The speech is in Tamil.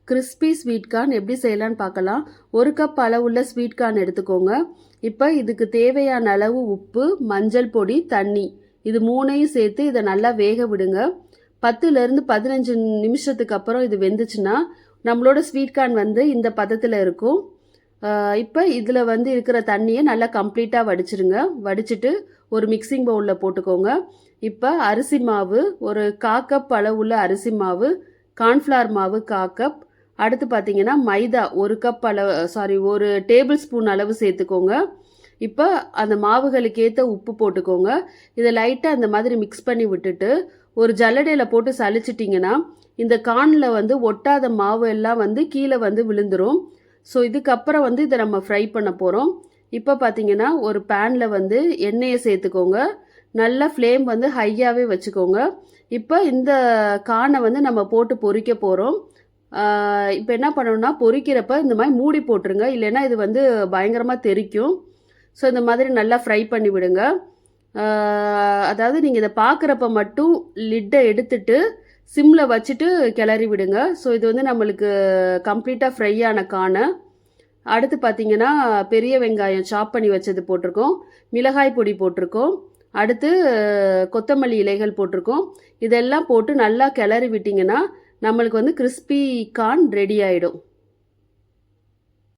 கிறிஸ்பி ஸ்வீட் கார்ன் எப்படி செய்யலான்னு பார்க்கலாம். 1 கப் அளவுள்ள ஸ்வீட் கார்ன் எடுத்துக்கோங்க. இப்போ இதுக்கு தேவையான அளவு உப்பு, மஞ்சள் பொடி, தண்ணி இது 3ஐயும் சேர்த்து இதை நல்லா வேக விடுங்க. 10லேருந்து 15 நிமிஷத்துக்கு அப்புறம் இது வெந்துச்சுன்னா நம்மளோட ஸ்வீட் கார்ன் வந்து இந்த பதத்தில் இருக்கும். இப்போ இதில் வந்து இருக்கிற தண்ணியை நல்லா கம்ப்ளீட்டாக வடிச்சிருங்க. வடிச்சிட்டு ஒரு மிக்சிங் பவுலில் போட்டுக்கோங்க. இப்போ அரிசி மாவு ஒரு 1/4 கப் அளவுள்ள அரிசி மாவு, கார்ன்ஃப்ளவர் மாவு 1/4 கப், அடுத்து பார்த்தீங்கன்னா மைதா 1 கப் அளவு 1 டேபிள் ஸ்பூன் அளவு சேர்த்துக்கோங்க. இப்போ அந்த மாவுகளுக்கு ஏற்ற உப்பு போட்டுக்கோங்க. இதை லைட்டாக அந்த மாதிரி மிக்ஸ் பண்ணி விட்டுட்டு ஒரு ஜல்லடையில் போட்டு சலிச்சிட்டிங்கன்னா இந்த கார்னில் வந்து ஒட்டாத மாவு எல்லாம் வந்து கீழே வந்து விழுந்துடும். ஸோ இதுக்கப்புறம் வந்து இதை நம்ம ஃப்ரை பண்ண போகிறோம். இப்போ பார்த்தீங்கன்னா ஒரு பேனில் வந்து எண்ணெயை சேர்த்துக்கோங்க. நல்லா ஃப்ளேம் வந்து ஹையாகவே வச்சுக்கோங்க. இப்போ இந்த கார்னை வந்து நம்ம போட்டு பொரிக்க போகிறோம். இப்போ என்ன பண்ணணும்னா பொரிக்கிறப்ப இந்த மாதிரி மூடி போட்டுருங்க, இல்லைன்னா இது வந்து பயங்கரமாக தெறிக்கும். ஸோ இந்த மாதிரி நல்லா ஃப்ரை பண்ணி விடுங்க. அதாவது நீங்கள் இதை பார்க்குறப்ப மட்டும் லிட்டை எடுத்துட்டு சிம்மில் வச்சுட்டு கிளறி விடுங்க. ஸோ இது வந்து நம்மளுக்கு கம்ப்ளீட்டாக ஃப்ரை ஆன கார்னு. அடுத்து பார்த்தீங்கன்னா பெரிய வெங்காயம் சாப் பண்ணி வச்சது போட்டிருக்கோம், மிளகாய் பொடி போட்டிருக்கோம், அடுத்து கொத்தமல்லி இலைகள் போட்டிருக்கோம். இதெல்லாம் போட்டு நல்லா கிளறி விட்டிங்கன்னா நம்மளுக்கு வந்து கிறிஸ்பி கார்ன் ரெடி ஆகிடும்.